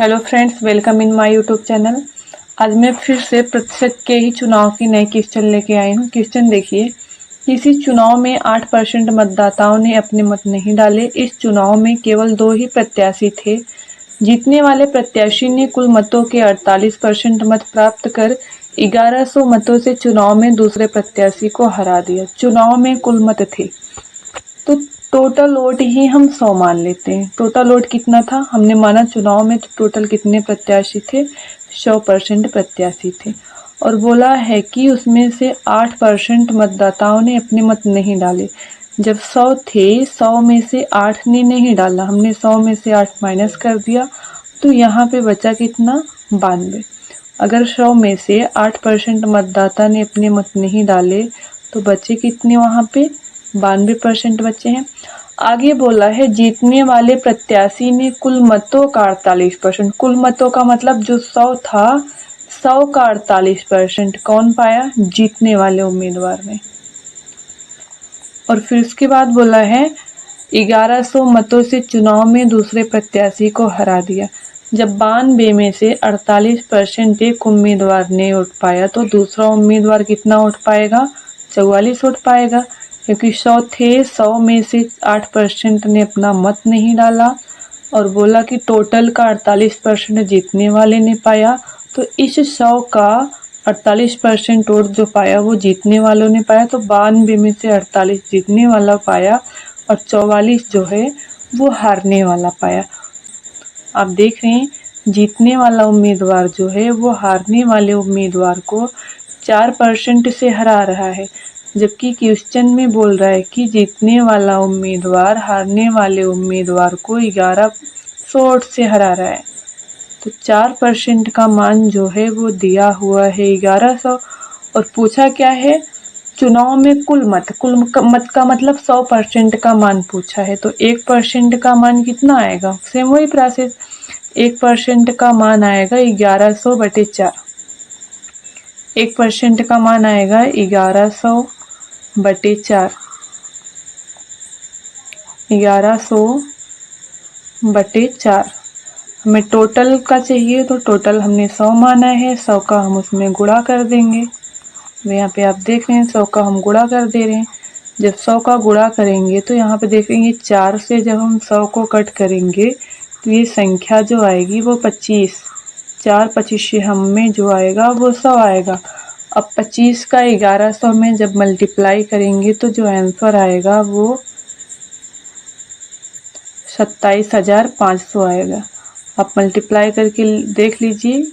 Hello friends, welcome in my YouTube channel. आज मैं फिर से प्रतिशत के ही चुनाव की नई क्वेश्चन लेके आई हूँ। क्वेश्चन देखिए, किसी चुनाव में 8% मतदाताओं ने अपने मत नहीं डाले। इस चुनाव में केवल 2 ही प्रत्याशी थे। जीतने वाले प्रत्याशी ने कुल मतों के 48% मत प्राप्त कर 1100 मतों से चुनाव में दूसरे प्रत्याशी को हरा दिया। चुनाव में कुल मत थे तो टोटल वोट ही हम 100 मान लेते हैं। टोटल वोट कितना था, हमने माना चुनाव में तो टोटल कितने प्रत्याशी थे, 100% प्रत्याशी थे। और बोला है कि उसमें से 8% मतदाताओं ने अपने मत नहीं डाले। जब 100 थे, 100 में से 8 ने नहीं डाला, हमने 100 में से 8 माइनस कर दिया तो यहाँ पे बचा कितना, 92। अगर 100 में से 8% मतदाता ने अपने मत नहीं डाले तो बचे कितने, वहाँ पे 92% बचे हैं। आगे बोला है जीतने वाले प्रत्याशी ने कुल मतों का 48%, कुल मतों का मतलब जो 100 था, 100 का 48% कौन पाया, जीतने वाले उम्मीदवार ने। और फिर उसके बाद बोला है 1100 मतों से चुनाव में दूसरे प्रत्याशी को हरा दिया। जब 92 में से 48% एक उम्मीदवार ने वोट पाया तो दूसरा उम्मीदवार कितना वोट पाएगा, 44 वोट पाएगा। क्योंकि 100 थे, 100 में से 8% ने अपना मत नहीं डाला। और बोला कि टोटल का 48% जीतने वाले ने पाया। तो इस 100 का 48% वोट जो पाया वो जीतने वालों ने पाया। तो 92 में से 48 जीतने वाला पाया और 44 जो है वो हारने वाला पाया। आप देख रहे हैं, जीतने वाला उम्मीदवार जो है वो हारने वाले उम्मीदवार को 4% से हरा रहा है। जबकि क्वेश्चन में बोल रहा है कि जीतने वाला उम्मीदवार हारने वाले उम्मीदवार को 1100 वोट से हरा रहा है। तो 4% का मान जो है वो दिया हुआ है 1100। और पूछा क्या है, चुनाव में कुल मत का मतलब 100% का मान पूछा है। तो 1% का मान कितना आएगा, सेम वही प्रोसेस, 1% का मान आएगा 1100/4। 1% का मान आएगा 1100/4, 1100/4। हमें टोटल का चाहिए तो टोटल हमने 100 माना है, 100 का हम उसमें गुणा कर देंगे। यहाँ पे आप देख रहे हैं 100 का हम गुणा कर दे रहे हैं। जब 100 का गुणा करेंगे तो यहाँ पे देखेंगे 4 से जब हम 100 को कट करेंगे तो ये संख्या जो आएगी वो 25, 4 25 हम में जो आएगा वो 100 आएगा। अब 25 का 1100 में जब मल्टीप्लाई करेंगे तो जो आंसर आएगा वो 27,500 आएगा। आप मल्टीप्लाई करके देख लीजिए,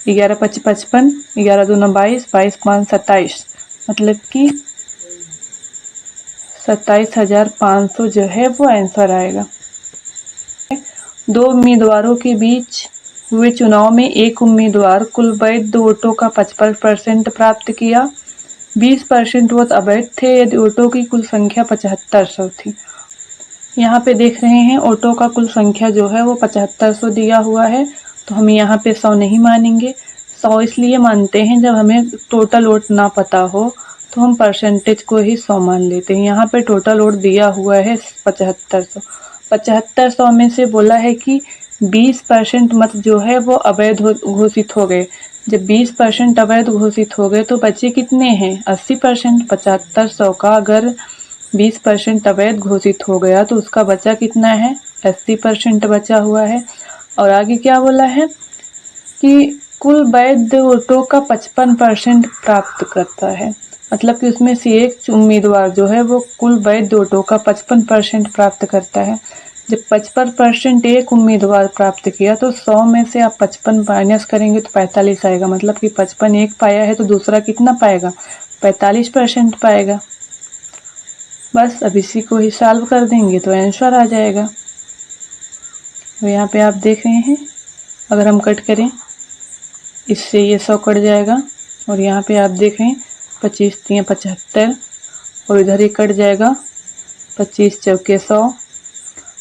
11 5 55, 11 2 22, 22 5 27, मतलब कि 27,500 जो है वो आंसर आएगा। 2 उम्मीदवारों के बीच हुए चुनाव में एक उम्मीदवार कुल वैध वोटों का 55% प्राप्त किया, 20% वोट अवैध थे यदि वोटों की कुल संख्या 7500 थी। यहाँ पे देख रहे हैं वोटों का कुल संख्या जो है वो 7500 दिया हुआ है। तो हम यहाँ पे 100 नहीं मानेंगे। 100 इसलिए मानते हैं जब हमें टोटल वोट ना पता हो तो हम परसेंटेज को ही 100 मान लेते हैं। यहाँ पे टोटल वोट दिया हुआ है 7500। 7500 में से बोला है कि 20% मत जो है वो अवैध घोषित हो गए। जब 20% अवैध घोषित हो गए तो बचे कितने हैं, 80%। 7500 का अगर 20% अवैध घोषित हो गया तो उसका बचा कितना है, 80% बचा हुआ है। और आगे क्या बोला है कि कुल वैध वोटों का 55% प्राप्त करता है, मतलब कि उसमें से एक उम्मीदवार जो है वो कुल वैध वोटों का 55% प्राप्त करता है। जब 55% एक उम्मीदवार प्राप्त किया तो 100 में से आप 55 माइनस करेंगे तो 45 आएगा। मतलब कि 55 एक पाया है तो दूसरा कितना पाएगा, 45% पाएगा। बस अब इसी को ही सॉल्व कर देंगे तो आंसर आ जाएगा। तो यहाँ पे आप देख रहे हैं, अगर हम कट करें इससे ये 100 कट जाएगा। और यहाँ पे आप देख रहे हैं 25 3 75 और इधर ही कट जाएगा 25 चौके 100।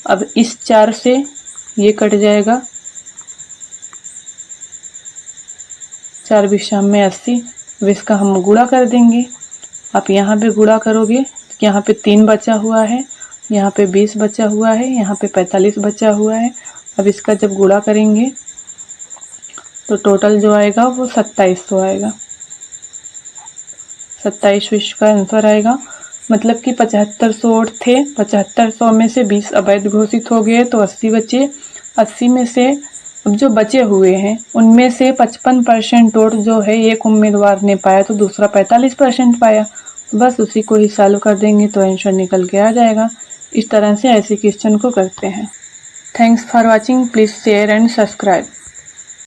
अब इस 4 से ये कट जाएगा, 4 बिशा में 80। अब इसका हम गुणा कर देंगे। आप यहाँ पे गुणा करोगे तो यहाँ पे 3 बचा हुआ है, यहाँ पे 20 बचा हुआ है, यहाँ पे 45 बचा हुआ है अब इसका जब गुणा करेंगे तो टोटल जो आएगा वो 2700 आएगा। 2700 इसका आंसर आएगा। मतलब कि 7500 वोट थे, 7500 में से 20 अवैध घोषित हो गए तो 80 बचे। 80 में से अब जो बचे हुए हैं उनमें से 55% वोट जो है एक उम्मीदवार ने पाया तो दूसरा 45% पाया। तो बस उसी को ही सॉल्व कर देंगे तो आंसर निकल के आ जाएगा। इस तरह से ऐसे क्वेश्चन को करते हैं। Thanks for watching. Please share and subscribe.